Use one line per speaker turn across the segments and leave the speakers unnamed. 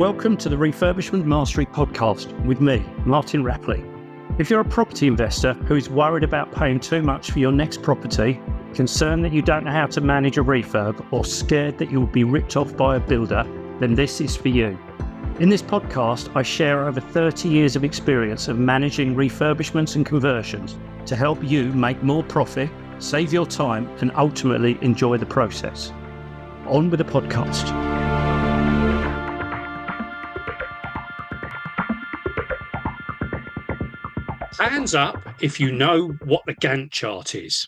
Welcome to the Refurbishment Mastery podcast with me, Martin Rapley. If you're a property investor who is worried about paying too much for your next property, concerned that you don't know how to manage a refurb, or scared that you will be ripped off by a builder, then this is for you. In this podcast, I share over 30 years of experience of managing refurbishments and conversions to help you make more profit, save your time, and ultimately enjoy the process. On with the podcast. Hands up if you know what the Gantt chart is.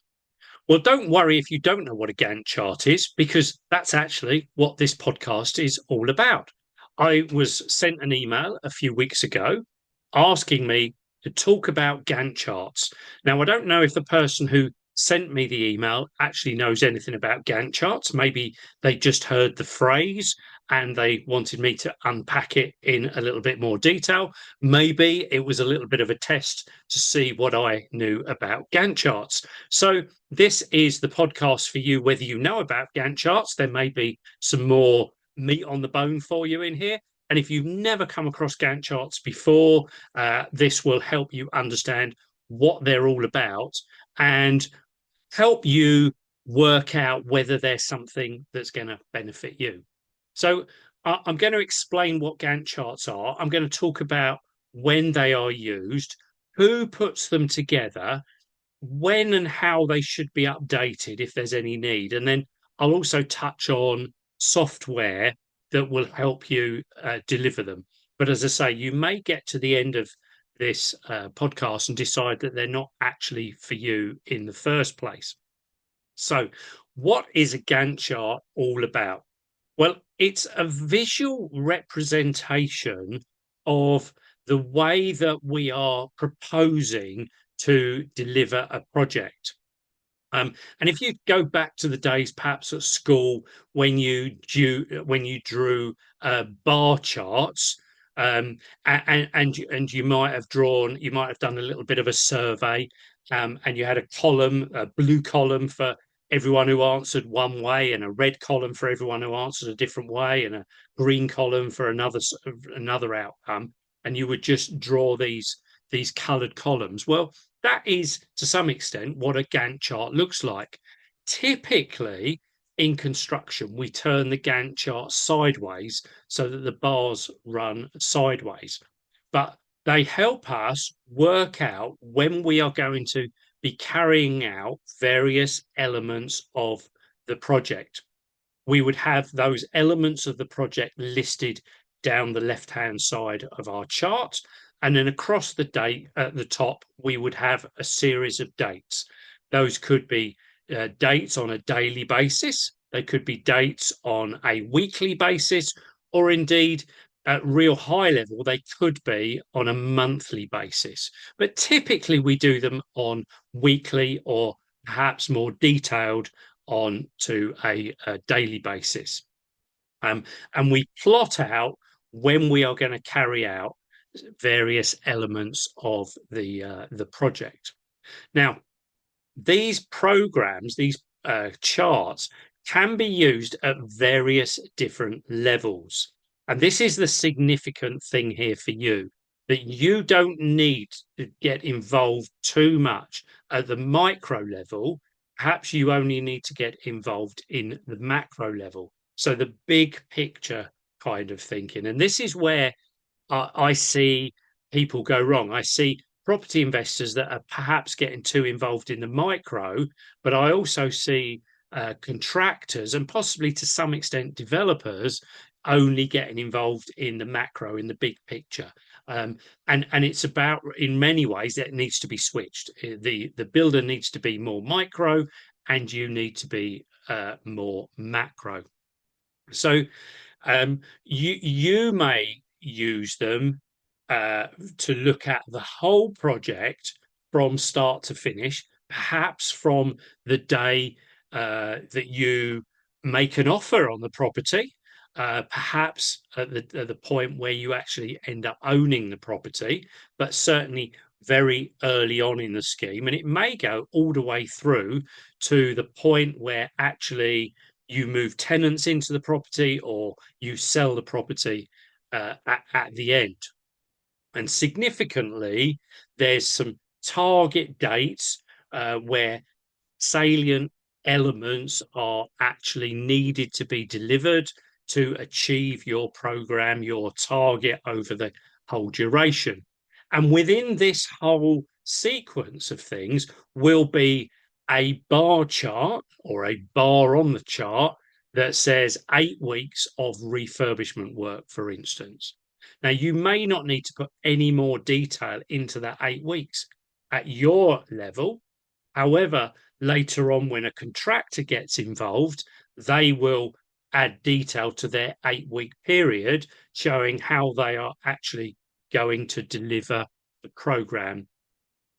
Well, don't worry if you don't know what a Gantt chart is, because that's actually what this podcast is all about. I was sent an email a few weeks ago asking me to talk about Gantt charts. Now, I don't know if the person who sent me the email actually knows anything about Gantt charts. Maybe they just heard the phrase and they wanted me to unpack it in a little bit more detail. Maybe it was a little bit of a test to see what I knew about Gantt charts. So this is the podcast for you, whether you know about Gantt charts. There may be some more meat on the bone for you in here. And if you've never come across Gantt charts before, this will help you understand what they're all about and help you work out whether there's something that's going to benefit you. So I'm going to explain what Gantt charts are. I'm going to talk about when they are used, who puts them together, when and how they should be updated if there's any need. And then I'll also touch on software that will help you deliver them. But as I say, you may get to the end of this podcast and decide that they're not actually for you in the first place. So what is a Gantt chart all about? Well, it's a visual representation of the way that we are proposing to deliver a project. And if you go back to the days perhaps at school when you drew bar charts, and you might have done a little bit of a survey, and you had a column, a blue column for everyone who answered one way, and a red column for everyone who answered a different way, and a green column for another outcome, and you would just draw these coloured columns. Well, that is to some extent what a Gantt chart looks like. Typically in construction, we turn the Gantt chart sideways so that the bars run sideways, but they help us work out when we are going to be carrying out various elements of the project. We would have those elements of the project listed down the left-hand side of our chart, and then across the date at the top, we would have a series of dates. Those could be dates on a daily basis, they could be dates on a weekly basis, or indeed at real high level, they could be on a monthly basis. But typically we do them on weekly, or perhaps more detailed on to a daily basis. And we plot out when we are going to carry out various elements of the project. Now, these programs, these charts, can be used at various different levels. And this is the significant thing here for you, that you don't need to get involved too much at the micro level. Perhaps you only need to get involved in the macro level. So the big picture kind of thinking. And this is where I see people go wrong. I see property investors that are perhaps getting too involved in the micro, but I also see contractors and possibly to some extent developers only getting involved in the macro, in the big picture. And it's about, in many ways, that needs to be switched. The builder needs to be more micro and you need to be more macro. So you may use them to look at the whole project from start to finish, perhaps from the day that you make an offer on the property, perhaps at the point where you actually end up owning the property, but certainly very early on in the scheme. And it may go all the way through to the point where actually you move tenants into the property or you sell the property at the end. And significantly, there's some target dates where salient elements are actually needed to be delivered to achieve your program, your target over the whole duration. And within this whole sequence of things will be a bar chart or a bar on the chart that says 8 weeks of refurbishment work, for instance. Now, you may not need to put any more detail into that 8 weeks at your level. However, later on, when a contractor gets involved, they will add detail to their 8 week period, showing how they are actually going to deliver the program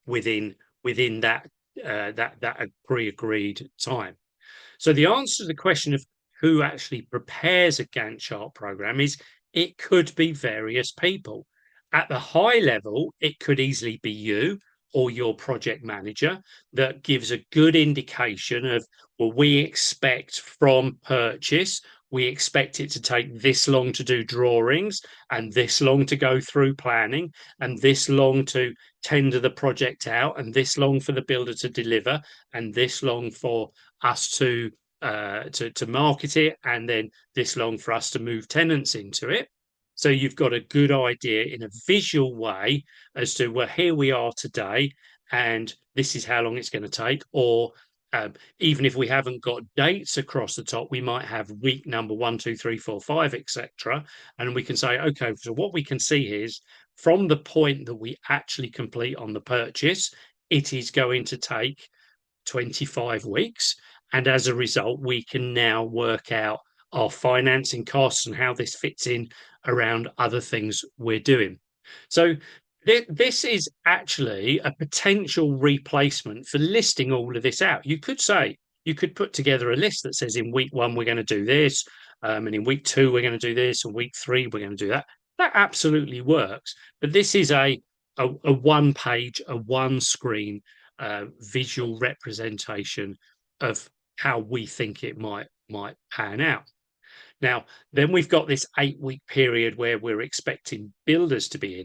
within that pre-agreed time. So the answer to the question of who actually prepares a Gantt chart program is it could be various people. At the high level, it could easily be you or your project manager that gives a good indication of, well, we expect from purchase, we expect it to take this long to do drawings and this long to go through planning and this long to tender the project out and this long for the builder to deliver and this long for us to market it and then this long for us to move tenants into it. So you've got a good idea in a visual way as to, well, here we are today, and this is how long it's going to take. Or even if we haven't got dates across the top, we might have week number 1, 2, 3, 4, 5, etc. And we can say, okay, so what we can see is from the point that we actually complete on the purchase, it is going to take 25 weeks. And as a result, we can now work out our financing costs and how this fits in around other things we're doing. So this is actually a potential replacement for listing all of this out. You could say, you could put together a list that says in week 1, we're going to do this. And in week 2, we're going to do this. And week 3, we're going to do that. That absolutely works. But this is a one page, a one screen visual representation of how we think it might pan out. Now, then we've got this 8 week period where we're expecting builders to be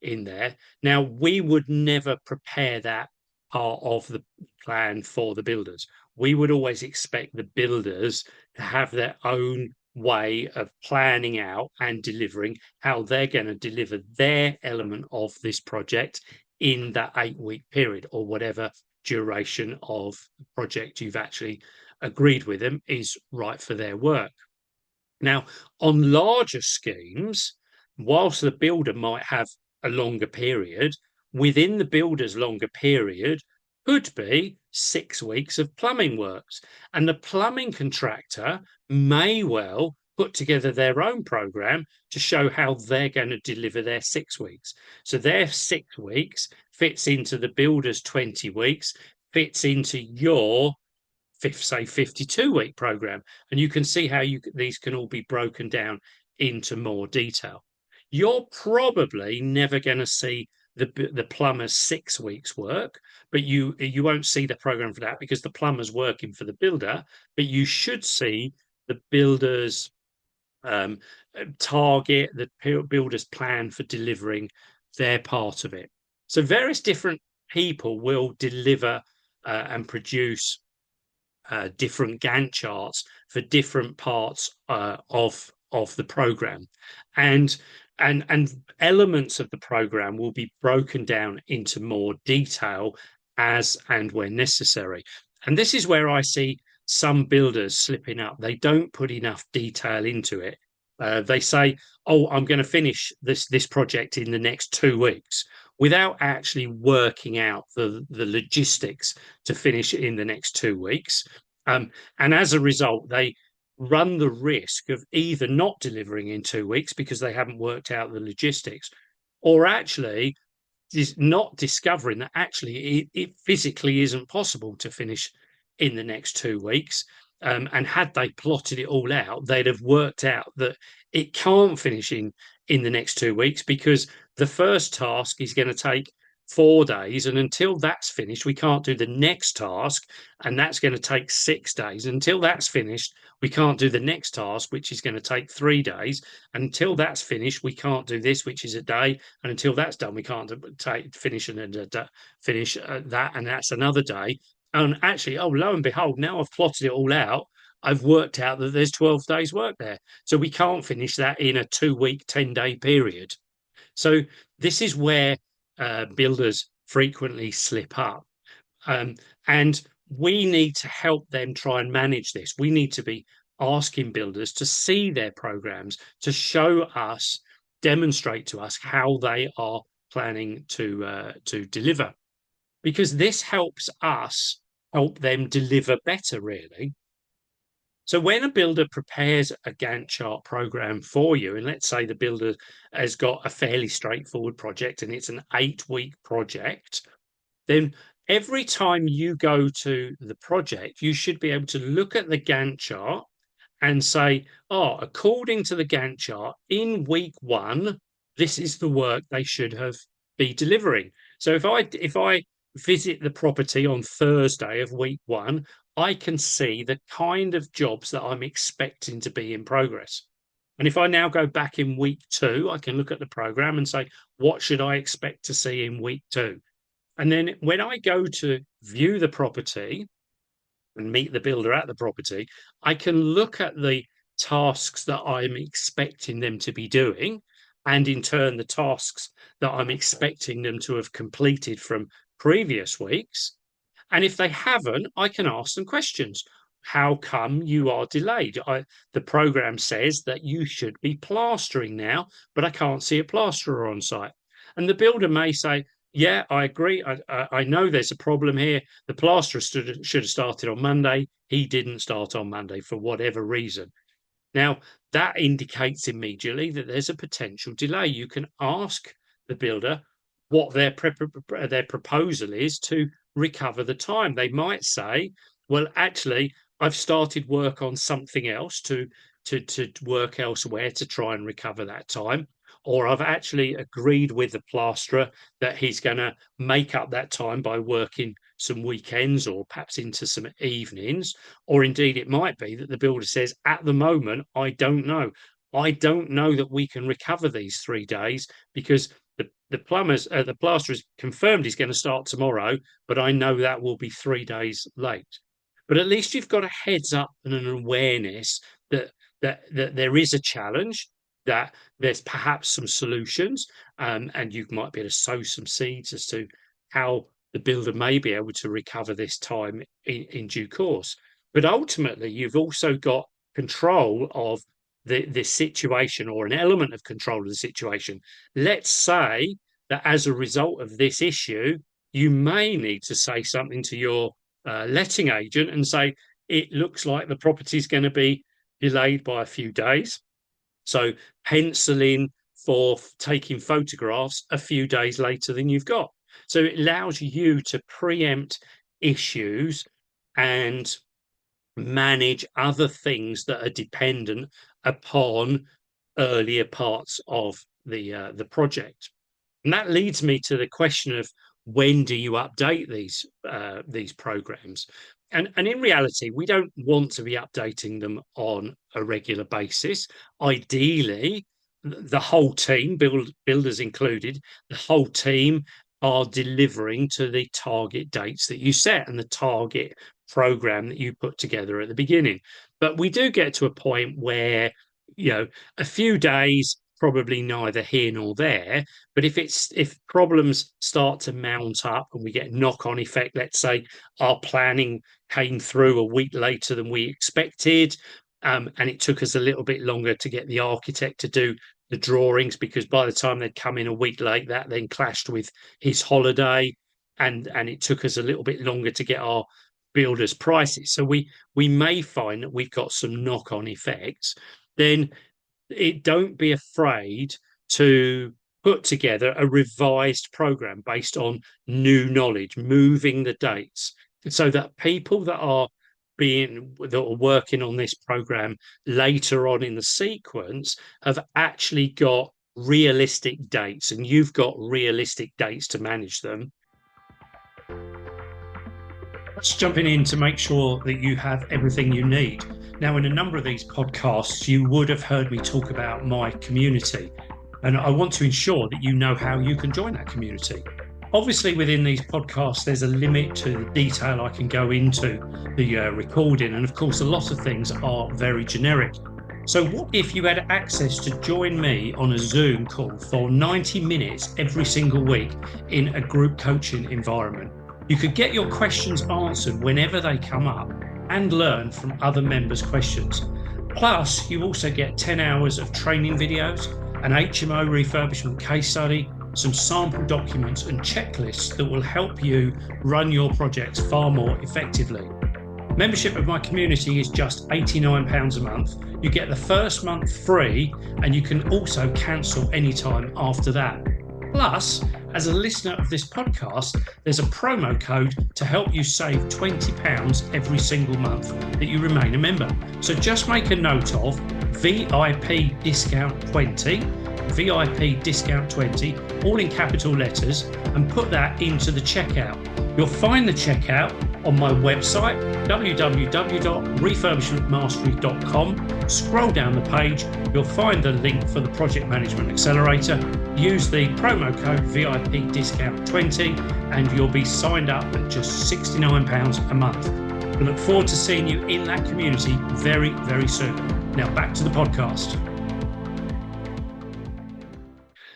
in there. Now, we would never prepare that part of the plan for the builders. We would always expect the builders to have their own way of planning out and delivering how they're going to deliver their element of this project in that 8 week period or whatever duration of the project you've actually agreed with them is right for their work. Now, on larger schemes, whilst the builder might have a longer period, within the builder's longer period could be 6 weeks of plumbing works. And the plumbing contractor may well put together their own program to show how they're going to deliver their 6 weeks. So their 6 weeks fits into the builder's 20 weeks, fits into your 52-week program. And you can see how these can all be broken down into more detail. You're probably never going to see the plumber's 6 weeks work, but you won't see the program for that because the plumber's working for the builder, but you should see the builder's target, the builder's plan for delivering their part of it. So various different people will deliver and produce different Gantt charts for different parts of the program, and elements of the program will be broken down into more detail as and when necessary. And this is where I see some builders slipping up. They don't put enough detail into it. They say, oh, I'm going to finish this project in the next 2 weeks without actually working out the logistics to finish it in the next 2 weeks. And as a result, they run the risk of either not delivering in 2 weeks because they haven't worked out the logistics, or actually not discovering that actually it physically isn't possible to finish in the next 2 weeks. And had they plotted it all out, they'd have worked out that it can't finish in the next 2 weeks because the first task is going to take 4 days, and until that's finished we can't do the next task, and that's going to take 6 days. Until that's finished we can't do the next task, which is going to take 3 days. Until that's finished we can't do this, which is a day, and until that's done we can't finish that, and that's another day. And actually, oh, lo and behold, now I've plotted it all out, I've worked out that there's 12 days work there, so we can't finish that in a 2 week 10-day period. So this is where builders frequently slip up. And we need to help them try and manage this. We need to be asking builders to see their programs, to show us, demonstrate to us how they are planning to deliver, because this helps us help them deliver better, really. So when a builder prepares a Gantt chart program for you, and let's say the builder has got a fairly straightforward project and it's an 8-week project, then every time you go to the project, you should be able to look at the Gantt chart and say, oh, according to the Gantt chart, in week 1, this is the work they should have be delivering. So if I visit the property on Thursday of week 1, I can see the kind of jobs that I'm expecting to be in progress. And if I now go back in week 2, I can look at the program and say, what should I expect to see in week 2? And then when I go to view the property and meet the builder at the property, I can look at the tasks that I'm expecting them to be doing, and in turn, the tasks that I'm expecting them to have completed from previous weeks. And if they haven't, I can ask them questions. How come you are delayed? The program says that you should be plastering now, but I can't see a plasterer on site. And the builder may say, yeah, I agree. I know there's a problem here. The plasterer should have started on Monday. He didn't start on Monday for whatever reason. Now, that indicates immediately that there's a potential delay. You can ask the builder what their proposal is to recover the time. They might say, well, actually, I've started work on something else to work elsewhere to try and recover that time. Or I've actually agreed with the plasterer that he's going to make up that time by working some weekends or perhaps into some evenings. Or indeed, it might be that the builder says, at the moment, I don't know. I don't know that we can recover these 3 days because the plasterer has confirmed he's going to start tomorrow, but I know that will be 3 days late. But at least you've got a heads up and an awareness that there is a challenge, that there's perhaps some solutions, and you might be able to sow some seeds as to how the builder may be able to recover this time in due course. But ultimately, you've also got control of the situation, or an element of control of the situation. Let's say that as a result of this issue, you may need to say something to your letting agent and say, it looks like the property is going to be delayed by a few days. So pencil in for taking photographs a few days later than you've got. So it allows you to preempt issues and manage other things that are dependent upon earlier parts of the project. And that leads me to the question of, when do you update these programs? And in reality, we don't want to be updating them on a regular basis. Ideally, the whole team, builders included, the whole team are delivering to the target dates that you set and the target program that you put together at the beginning. But we do get to a point where, a few days, probably neither here nor there. But if problems start to mount up and we get knock-on effect, let's say our planning came through a week later than we expected, and it took us a little bit longer to get the architect to do the drawings, because by the time they'd come in a week late, that then clashed with his holiday, and it took us a little bit longer to get our builders' prices. So we may find that we've got some knock-on effects. Then don't be afraid to put together a revised program based on new knowledge, moving the dates, so that people that are working on this program later on in the sequence have actually got realistic dates, and you've got realistic dates to manage them. Let's jumping in to make sure that you have everything you need. Now, in a number of these podcasts, you would have heard me talk about my community, and I want to ensure that you know how you can join that community. Obviously, within these podcasts, there's a limit to the detail I can go into the recording, and of course, a lot of things are very generic. So, what if you had access to join me on a Zoom call for 90 minutes every single week in a group coaching environment? You could get your questions answered whenever they come up and learn from other members' questions. Plus, you also get 10 hours of training videos, an HMO refurbishment case study, some sample documents and checklists that will help you run your projects far more effectively. Membership of my community is just £89 a month. You get the first month free, and you can also cancel anytime after that. Plus, as a listener of this podcast, there's a promo code to help you save £20 every single month that you remain a member. So just make a note of VIP discount 20, VIP discount 20, all in capital letters, and put that into the checkout. You'll find the checkout on my website, www.refurbishmentmastery.com. Scroll down the page, you'll find the link for the Project Management Accelerator. Use the promo code VIP discount 20 and you'll be signed up at just £69 a month. We look forward to seeing you in that community very, very soon. Now back to the podcast.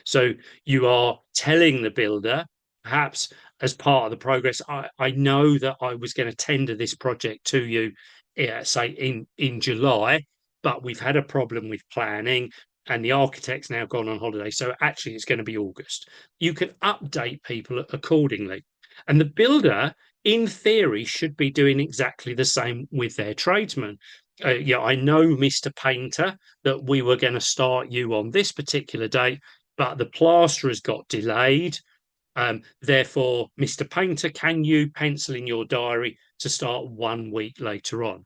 So you are telling the builder, perhaps as part of the progress, I know that I was going to tender this project to you, say in July, but we've had a problem with planning and the architect's now gone on holiday. So actually it's going to be August. You can update people accordingly. And the builder, in theory, should be doing exactly the same with their tradesmen. I know, Mr. Painter, that we were going to start you on this particular date, but the plasterers got delayed. Therefore, Mr. Painter, can you pencil in your diary to start 1 week later on?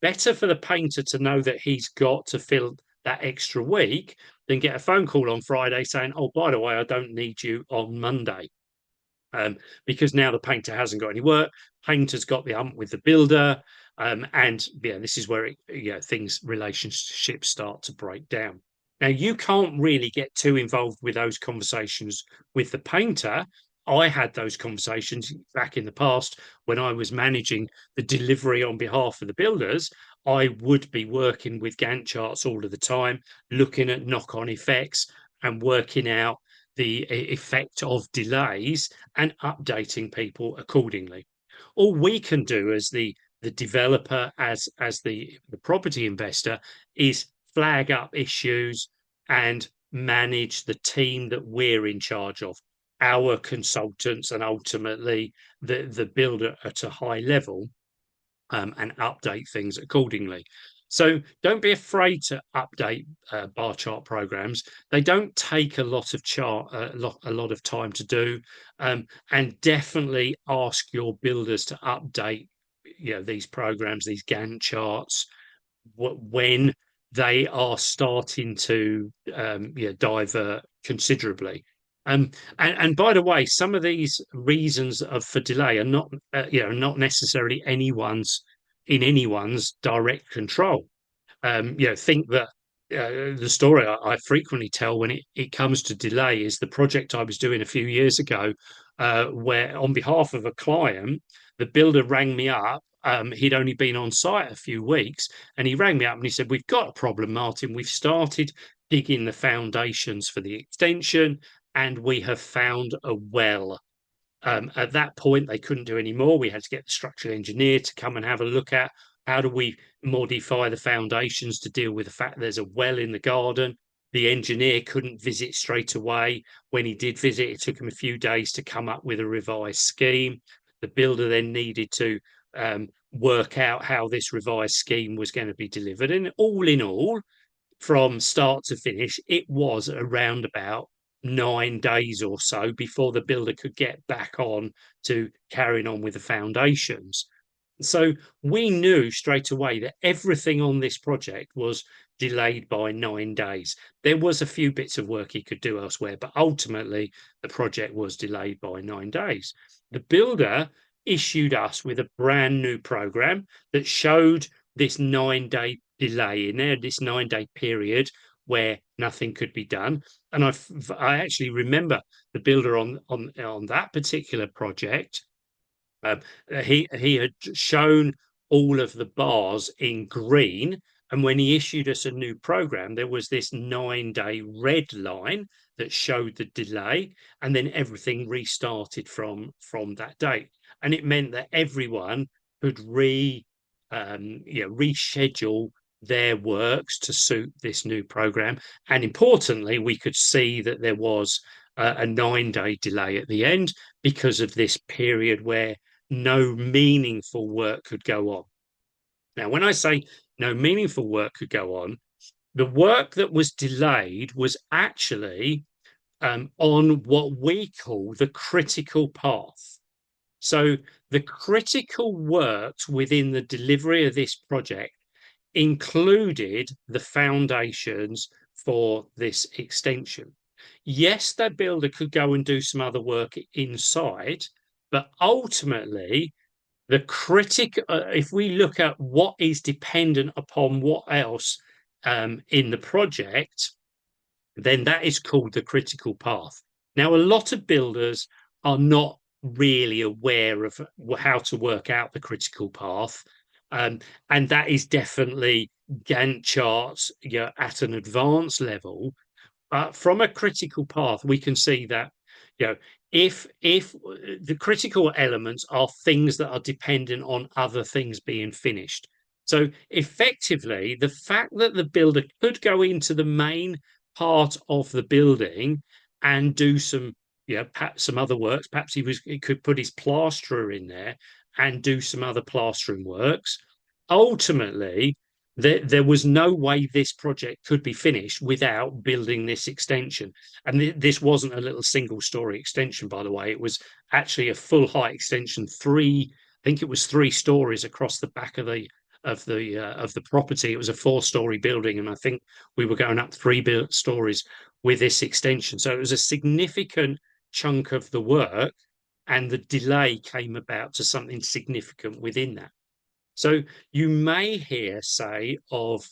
Better for the painter to know that he's got to fill that extra week than get a phone call on Friday saying, oh, by the way, I don't need you on Monday. Because now the painter hasn't got any work, painter's got the ump with the builder, and this is where relationships start to break down. Now, you can't really get too involved with those conversations with the painter. I had those conversations back in the past when I was managing the delivery on behalf of the builders. I would be working with Gantt charts all of the time, looking at knock-on effects and working out the effect of delays and updating people accordingly. All we can do as the developer, as the property investor, is flag up issues and manage the team that we're in charge of, our consultants, and ultimately the builder at a high level, and update things accordingly. So don't be afraid to update bar chart programs. They don't take a lot of time to do, and definitely ask your builders to update these programs, these Gantt charts, when they are starting to divert considerably. And by the way, some of these reasons for delay are not necessarily in anyone's direct control. Think that the story I frequently tell when it comes to delay is the project I was doing a few years ago, where on behalf of a client, the builder rang me up. He'd only been on site a few weeks, and he rang me up and he said, we've got a problem, Martin. We've started digging the foundations for the extension, and we have found a well. At that point, they couldn't do any more. We had to get the structural engineer to come and have a look at how do we modify the foundations to deal with the fact there's a well in the garden. The engineer couldn't visit straight away. When he did visit, it took him a few days to come up with a revised scheme. The builder then needed to work out how this revised scheme was going to be delivered. And all in all, from start to finish, it was around about 9 days or so before the builder could get back on to carrying on with the foundations. So we knew straight away that everything on this project was delayed by 9 days. There was a few bits of work he could do elsewhere, but ultimately the project was delayed by 9 days. The builder issued us with a brand new program that showed this 9 day delay in there, this 9 day period where nothing could be done. And I actually remember the builder on that particular project. um, he had shown all of the bars in green, and when he issued us a new program, there was this 9 day red line that showed the delay, and then everything restarted from that date. And it meant that everyone could reschedule their works to suit this new program. And importantly, we could see that there was a 9 day delay at the end because of this period where no meaningful work could go on. Now, when I say no meaningful work could go on, the work that was delayed was actually on what we call the critical path. So the critical works within the delivery of this project included the foundations for this extension. Yes, the builder could go and do some other work inside, but ultimately the if we look at what is dependent upon what else in the project, then that is called the critical path. Now, a lot of builders are not really aware of how to work out the critical path. And that is definitely Gantt charts, at an advanced level. But from a critical path, we can see that, you know, if the critical elements are things that are dependent on other things being finished. So effectively, the fact that the builder could go into the main part of the building and do some, perhaps some other works. Perhaps he could put his plasterer in there and do some other plastering works. Ultimately, there was no way this project could be finished without building this extension. And this wasn't a little single story extension, by the way. It was actually a full height extension, I think it was 3 stories across the back of the property. It was a 4 story building, and I think we were going up 3 stories with this extension. So it was a significant chunk of the work, and the delay came about to something significant within that. So you may hear say of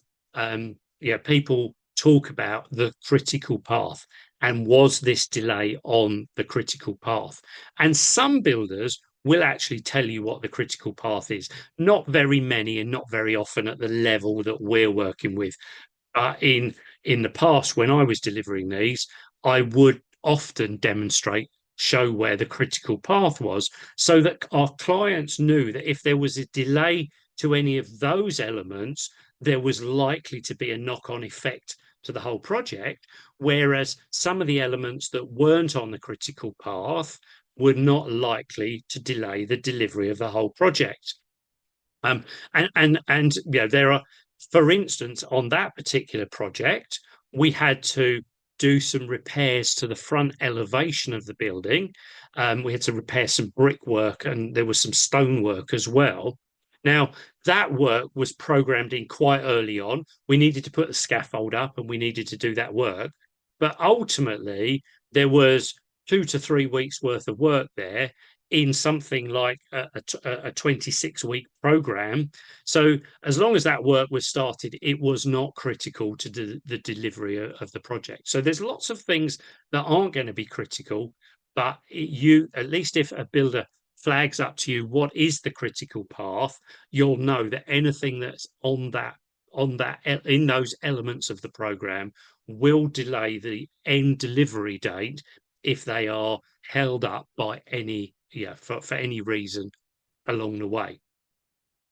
people talk about the critical path, and was this delay on the critical path? And some builders will actually tell you what the critical path is. Not very many, and not very often at the level that we're working with. In the past, when I was delivering these, I would often show where the critical path was, so that our clients knew that if there was a delay to any of those elements, there was likely to be a knock-on effect to the whole project, whereas some of the elements that weren't on the critical path were not likely to delay the delivery of the whole project. There are, for instance, on that particular project, we had to do some repairs to the front elevation of the building. We had to repair some brickwork, and there was some stonework as well. Now, that work was programmed in quite early on. We needed to put the scaffold up, and we needed to do that work. But ultimately, there was 2 to 3 weeks worth of work there in something like a 26-week program. So as long as that work was started, it was not critical to the delivery of the project. So there's lots of things that aren't going to be critical, but at least if a builder flags up to you what is the critical path, you'll know that anything that's in those elements of the program will delay the end delivery date if they are held up by for any reason along the way.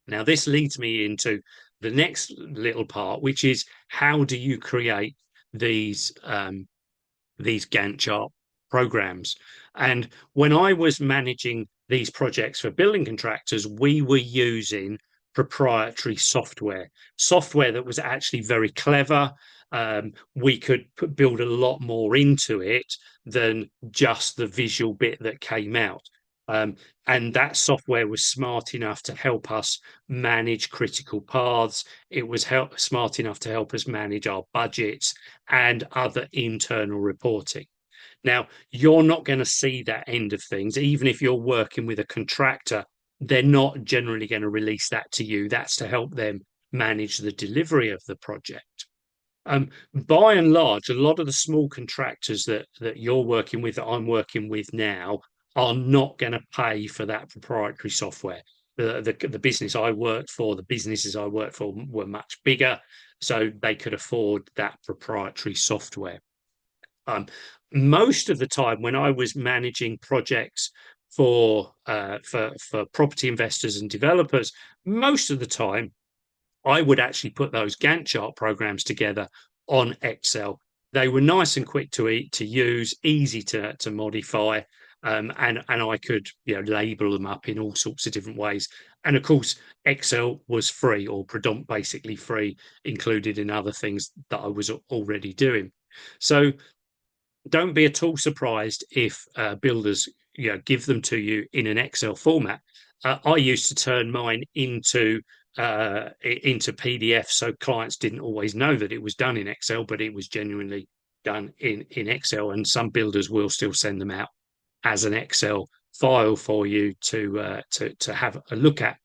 Now, this leads me into the next little part, which is how do you create these Gantt chart programs? And when I was managing these projects for building contractors, we were using proprietary software that was actually very clever. We could build a lot more into it than just the visual bit that came out. Um, and that software was smart enough to help us manage critical paths. It was smart enough to help us manage our budgets and other internal reporting. Now, you're not going to see that end of things, even if you're working with a contractor. They're not generally going to release that to you. That's to help them manage the delivery of the project. By and large, a lot of the small contractors that you're working with, that I'm working with now, are not going to pay for that proprietary software. The business I worked for, the businesses I worked for were much bigger, so they could afford that proprietary software. Um, Most of the time, when I was managing projects for property investors and developers, most of the time I would actually put those Gantt chart programs together on Excel. They were nice and quick to use, easy to modify, and I could label them up in all sorts of different ways. And of course, Excel was free or basically free, included in other things that I was already doing. So don't be at all surprised if builders give them to you in an Excel format. I used to turn mine into PDF, so clients didn't always know that it was done in Excel, but it was genuinely done in Excel. And some builders will still send them out as an Excel file for you to have a look at.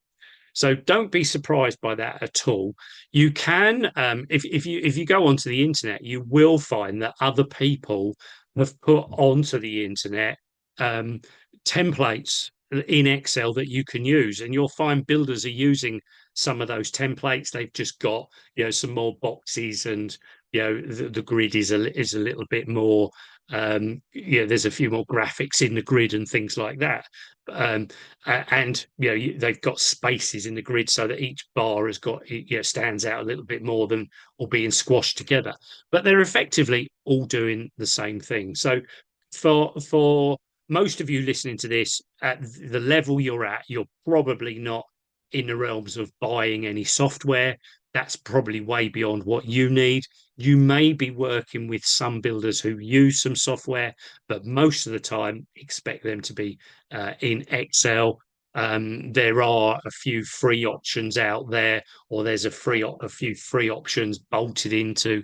So don't be surprised by that at all. You can, if you go onto the internet, you will find that other people have put onto the internet um, templates in Excel that you can use, and you'll find builders are using some of those templates. They've just got some more boxes, and the grid is a little bit more. There's a few more graphics in the grid and things like that. Um, and they've got spaces in the grid so that each bar has got stands out a little bit more than or being squashed together, but they're effectively all doing the same thing. So for most of you listening to this, at the level you're at, you're probably not in the realms of buying any software. That's probably way beyond what you need. You may be working with some builders who use some software, but most of the time expect them to be in Excel. There are a few free options out there, or there's a few free options bolted into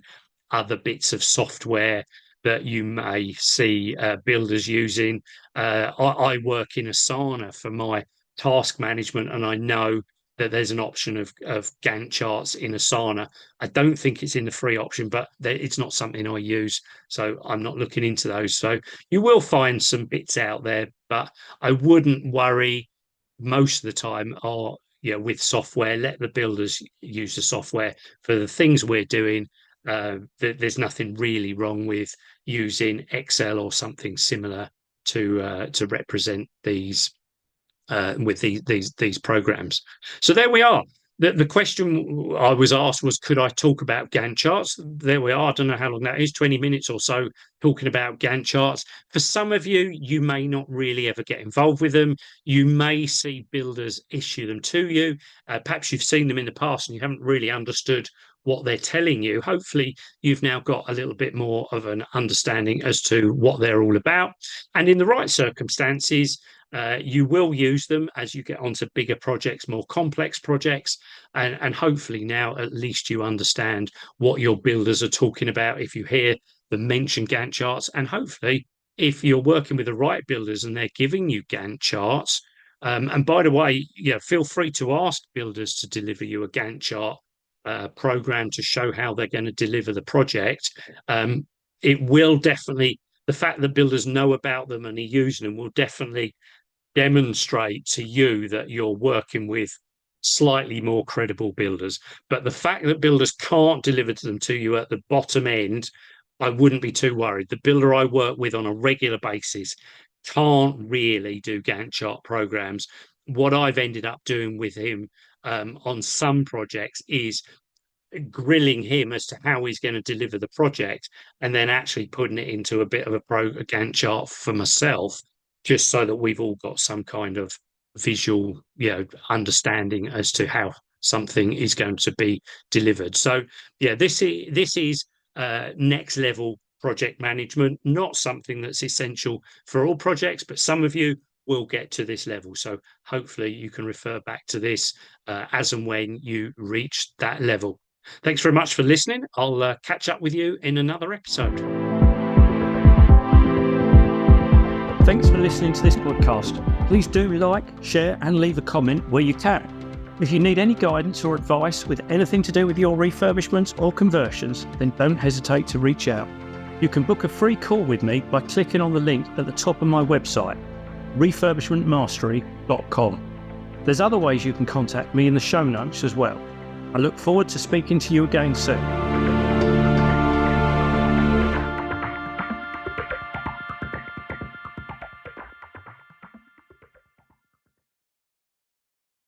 other bits of software that you may see builders using. I work in Asana for my task management, and I know that there's an option of Gantt charts in Asana. I don't think it's in the free option, but it's not something I use, so I'm not looking into those. So you will find some bits out there, but I wouldn't worry. Most of the time are with software. Let the builders use the software for the things we're doing. There's nothing really wrong with using Excel or something similar to represent these with these programs. So there we are. The question I was asked was, could I talk about Gantt charts? There we are. I don't know how long that is, 20 minutes or so, talking about Gantt charts. For some of you, you may not really ever get involved with them. You may see builders issue them to you. Perhaps you've seen them in the past and you haven't really understood what they're telling you. Hopefully, you've now got a little bit more of an understanding as to what they're all about. And in the right circumstances, you will use them as you get onto bigger projects, more complex projects, and hopefully now at least you understand what your builders are talking about if you hear them mention Gantt charts. And hopefully, if you're working with the right builders and they're giving you Gantt charts, and by the way, feel free to ask builders to deliver you a Gantt chart program to show how they're going to deliver the project. It will definitely, the fact that builders know about them and are using them will definitely demonstrate to you that you're working with slightly more credible builders. But the fact that builders can't deliver them to you at the bottom end, I wouldn't be too worried. The builder I work with on a regular basis can't really do Gantt chart programs. What I've ended up doing with him on some projects is grilling him as to how he's going to deliver the project and then actually putting it into a bit of a Gantt chart for myself, just so that we've all got some kind of visual understanding as to how something is going to be delivered. So this is next level project management, not something that's essential for all projects, but some of you will get to this level. So hopefully you can refer back to this as and when you reach that level. Thanks very much for listening. I'll catch up with you in another episode.
Thanks for listening to this podcast. Please do like, share, and leave a comment where you can. If you need any guidance or advice with anything to do with your refurbishments or conversions, then don't hesitate to reach out. You can book a free call with me by clicking on the link at the top of my website, refurbishmentmastery.com. There's other ways you can contact me in the show notes as well. I look forward to speaking to you again soon.